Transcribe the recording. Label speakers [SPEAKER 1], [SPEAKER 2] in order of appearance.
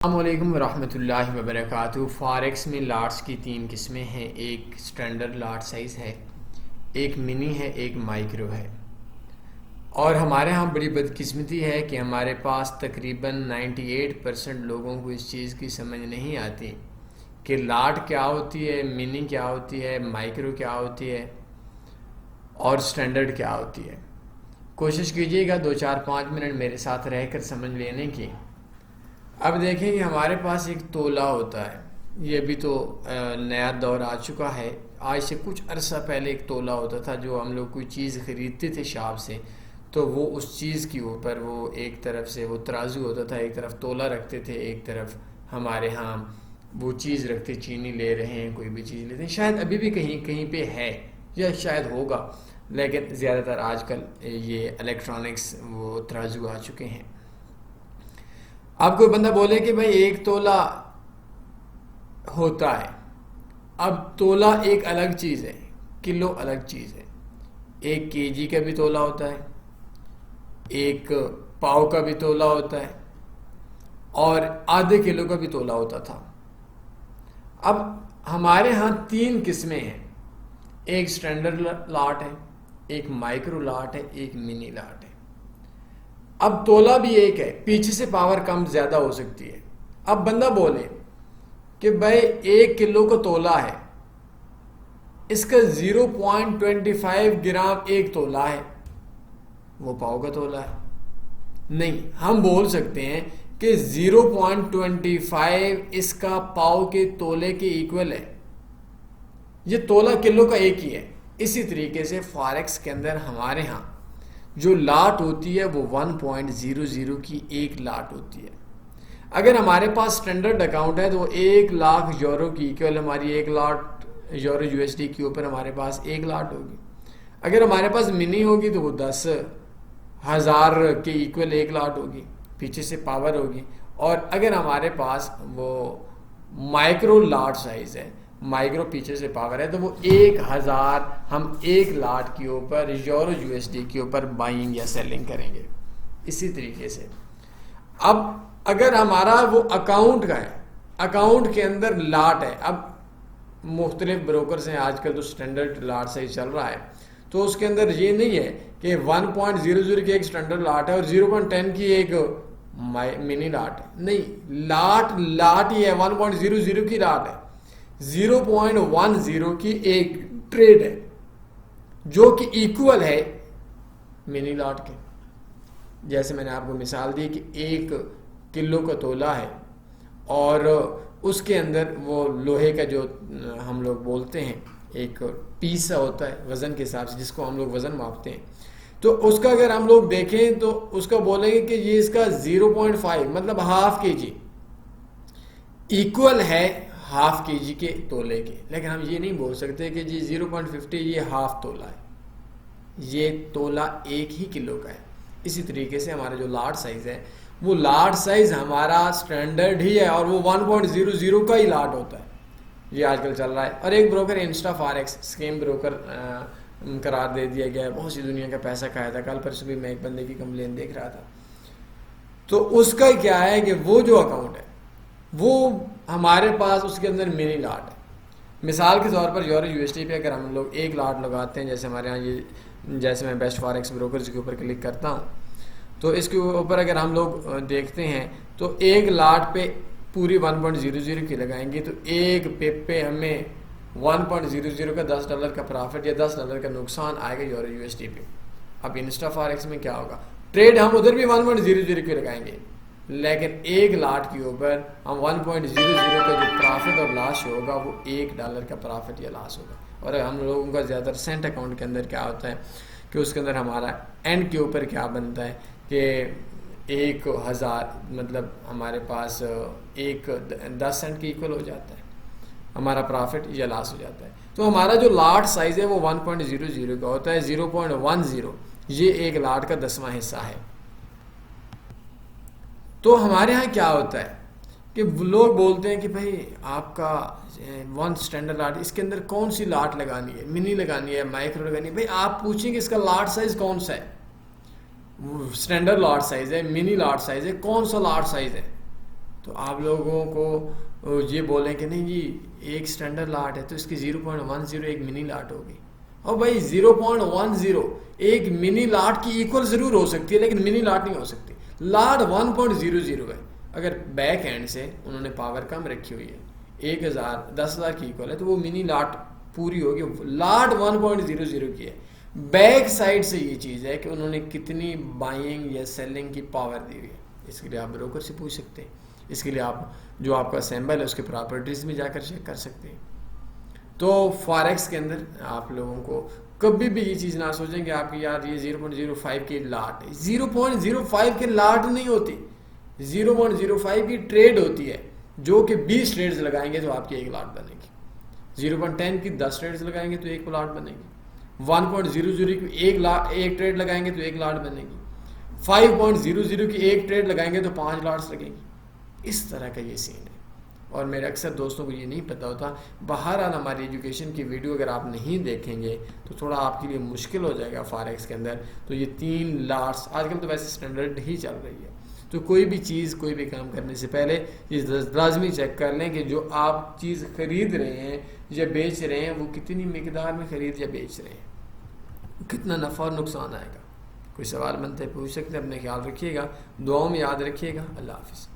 [SPEAKER 1] السلام علیکم ورحمۃ اللہ وبرکاتہ۔ فاریکس میں لاٹس کی تین قسمیں ہیں، ایک سٹینڈرڈ لاٹ سائز ہے، ایک منی ہے، ایک مائکرو ہے۔ اور ہمارے ہاں بڑی بدقسمتی ہے کہ ہمارے پاس تقریباً 98% لوگوں کو اس چیز کی سمجھ نہیں آتی کہ لاٹ کیا ہوتی ہے، منی کیا ہوتی ہے، مائکرو کیا ہوتی ہے اور سٹینڈرڈ کیا ہوتی ہے۔ کوشش کیجیے گا 2-4-5 منٹ میرے ساتھ رہ کر سمجھ لینے کی۔ اب دیکھیں کہ ہمارے پاس ایک تولہ ہوتا ہے، یہ بھی تو نیا دور آ چکا ہے۔ آج سے کچھ عرصہ پہلے ایک تولہ ہوتا تھا، جو ہم لوگ کوئی چیز خریدتے تھے شاپ سے تو وہ اس چیز کے اوپر وہ ایک طرف سے وہ ترازو ہوتا تھا، ایک طرف تولہ رکھتے تھے، ایک طرف ہمارے ہاں وہ چیز رکھتے، چینی لے رہے ہیں، کوئی بھی چیز لیتے ہیں، شاید ابھی بھی کہیں کہیں پہ ہے یا شاید ہوگا، لیکن زیادہ تر آج کل یہ الیکٹرانکس وہ ترازو آ چکے ہیں۔ اب کوئی بندہ بولے کہ بھائی ایک تولہ ہوتا ہے، اب تولہ ایک الگ چیز ہے، کلو الگ چیز ہے۔ 1 kg کا بھی تولہ ہوتا ہے، ایک پاؤ کا بھی تولہ ہوتا ہے، اور آدھے کلو کا بھی تولہ ہوتا تھا۔ اب ہمارے ہاں 3 قسمیں ہیں، ایک سٹینڈرڈ لاٹ ہے، ایک مائکرو لاٹ ہے، ایک منی لاٹ ہے۔ اب تولہ بھی ایک ہے، پیچھے سے پاور کم زیادہ ہو سکتی ہے۔ اب بندہ بولے کہ بھائی 1 کلو کا تولہ ہے، اس کا 0.25 گرام ایک تولہ ہے، وہ پاؤ کا تولہ ہے؟ نہیں، ہم بول سکتے ہیں کہ 0.25 اس کا پاؤ کے تولے کے ایکول ہے، یہ تولہ کلو کا ایک ہی ہے۔ اسی طریقے سے فاریکس کے اندر ہمارے ہاں جو لاٹ ہوتی ہے وہ 1.00 کی ایک لاٹ ہوتی ہے۔ اگر ہمارے پاس سٹینڈرڈ اکاؤنٹ ہے تو 1 لاکھ یورو کی ایکول ہماری 1 لاٹ یورو USD کے اوپر ہمارے پاس 1 لاٹ ہوگی۔ اگر ہمارے پاس منی ہوگی تو وہ 10,000 کے ایکول 1 لاٹ ہوگی، پیچھے سے پاور ہوگی۔ اور اگر ہمارے پاس وہ مائکرو لاٹ سائز ہے، مائکرو پیچھے سے پاور ہے، تو وہ 1000 ہم 1 لاٹ کے اوپر یورو USD کے اوپر بائنگ یا سیلنگ کریں گے۔ اسی طریقے سے اب اگر ہمارا وہ اکاؤنٹ کا ہے، اکاؤنٹ کے اندر لاٹ ہے، اب مختلف بروکرز ہیں، آج کل تو سٹینڈرڈ لاٹ سائز چل رہا ہے، تو اس کے اندر یہ نہیں ہے کہ 1.00 کی ایک سٹینڈرڈ لاٹ ہے اور 0.10 کی ایک منی لاٹ ہے، نہیں، لاٹ ہی ہے، 1.00 کی لاٹ ہے، 0.10 کی ایک ٹریڈ ہے جو کہ ایکول ہے منی لاٹ کے۔ جیسے میں نے آپ کو مثال دی کہ 1 کلو کا تولہ ہے اور اس کے اندر وہ لوہے کا جو ہم لوگ بولتے ہیں ایک پیسا ہوتا ہے وزن کے حساب سے، جس کو ہم لوگ وزن ماپتے ہیں، تو اس کا اگر ہم لوگ دیکھیں تو اس کا بولیں گے کہ یہ اس کا 0.5 مطلب ½ kg ایکول ہے ½ kg کے تولے کے۔ لیکن ہم یہ نہیں بول سکتے کہ جی 0.50 یہ ½ تولہ ہے، یہ تولہ 1 ہی کلو کا ہے۔ اسی طریقے سے ہمارا جو لاٹ سائز ہے، وہ لاٹ سائز ہمارا سٹینڈرڈ ہی ہے اور وہ 1.00 کا ہی لاٹ ہوتا ہے۔ یہ آج کل چل رہا ہے، اور ایک broker Insta forex scheme broker قرار دے دیا گیا ہے، بہت سی دنیا کا پیسہ کھایا تھا۔ کل پرسوں بھی میں ایک بندے کی کمپلین دیکھ رہا تھا، تو اس کا کیا ہے کہ وہ جو اکاؤنٹ ہے وہ ہمارے پاس اس کے اندر منی لاٹ ہے۔ مثال کے طور پر یورو USD پہ اگر ہم لوگ 1 لاٹ لگاتے ہیں، جیسے ہمارے ہاں یہ، جیسے میں بیسٹ فاریکس بروکرز کے اوپر کلک کرتا ہوں تو اس کے اوپر اگر ہم لوگ دیکھتے ہیں تو 1 لاٹ پہ پوری 1.00 کی لگائیں گے تو ایک پپ پہ ہمیں 1.00 کا $10 کا پرافٹ یا $10 کا نقصان آئے گا یورو USD پہ۔ اب انسٹا فاریکس میں کیا ہوگا، ٹریڈ ہم ادھر بھی 1.00 کی لگائیں گے، لیکن 1 لاٹ کے اوپر ہم 1.00 کا جو پرافٹ اور لاس ہوگا وہ $1 کا پرافٹ یا لاس ہوگا۔ اور ہم لوگوں کا زیادہ تر سینٹ اکاؤنٹ کے اندر کیا ہوتا ہے کہ اس کے اندر ہمارا اینڈ کے اوپر کیا بنتا ہے کہ 1000 مطلب ہمارے پاس 10 سینٹ کی ایکول ہو جاتا ہے، ہمارا پرافٹ یا لاس ہو جاتا ہے۔ تو ہمارا جو لاٹ سائز ہے وہ 1.00 کا ہوتا ہے، 0.10 یہ 1 لاٹ کا 10واں حصہ ہے۔ تو ہمارے ہاں کیا ہوتا ہے کہ لوگ بولتے ہیں کہ بھائی آپ کا 1 سٹینڈرڈ لاٹ، اس کے اندر کون سی لاٹ لگانی ہے، منی لگانی ہے، مائکرو لگانی ہے؟ بھائی آپ پوچھیں کہ اس کا لاٹ سائز کون سا ہے، سٹینڈرڈ لاٹ سائز ہے، منی لاٹ سائز ہے، کون سا لاٹ سائز ہے؟ تو آپ لوگوں کو یہ بولیں کہ نہیں جی ایک اسٹینڈرڈ لاٹ ہے تو اس کی 0.10 ایک منی لاٹ ہوگی، اور بھائی 0.10 ایک منی لاٹ کی ایکول ضرور ہو سکتی ہے لیکن منی لاٹ نہیں ہو سکتی. لاٹ 1.00 ہے. اگر بیک اینڈ سے انہوں نے پاور کم رکھی ہوئی ہے 10,000 کی ایکول ہے تو وہ منی لاٹ پوری ہوگی. لاٹ 1.00 کی ہے. بیک سائڈ سے یہ چیز ہے کہ انہوں نے کتنی بائنگ یا سیلنگ کی پاور دی ہوئی ہے. اس کے لیے آپ بروکر سے پوچھ سکتے ہیں. اس کے لیے آپ جو آپ کا سیمبل ہے اس کے پراپرٹیز میں جا کر چیک کر سکتے ہیں. تو فاریکس کے اندر آپ لوگوں کو کبھی بھی یہ چیز نہ سوچیں کہ آپ کی یار یہ 0.05 کی لاٹ ہے. 0.05 کی لاٹ نہیں ہوتی، 0.05 کی ٹریڈ ہوتی ہے جو کہ 20 ٹریڈز لگائیں گے تو آپ کی ایک لاٹ بنے گی. 0.10 کی 10 ٹریڈز لگائیں گے تو ایک لاٹ بنے گی. 1.00 کی ایک ٹریڈ لگائیں گے تو ایک لاٹ بنے گی. 5.00 کی ایک ٹریڈ لگائیں گے تو 5 لاٹس لگیں گی. اس طرح کا یہ سین ہے. اور میرے اکثر دوستوں کو یہ نہیں پتہ ہوتا. بہرحال ہماری ایجوکیشن کی ویڈیو اگر آپ نہیں دیکھیں گے تو تھوڑا آپ کے لیے مشکل ہو جائے گا فاریکس کے اندر. تو یہ 3 لاٹس آج کل تو ویسے اسٹینڈرڈ ہی چل رہی ہے. تو کوئی بھی چیز کوئی بھی کام کرنے سے پہلے یہ لازمی چیک کر لیں کہ جو آپ چیز خرید رہے ہیں یا بیچ رہے ہیں وہ کتنی مقدار میں خرید یا بیچ رہے ہیں، کتنا نفع اور نقصان آئے گا. کوئی سوال بنتے پوچھ سکتے ہیں. اپنے خیال رکھیے گا، دعاؤں میں یاد رکھیے گا. اللہ حافظ.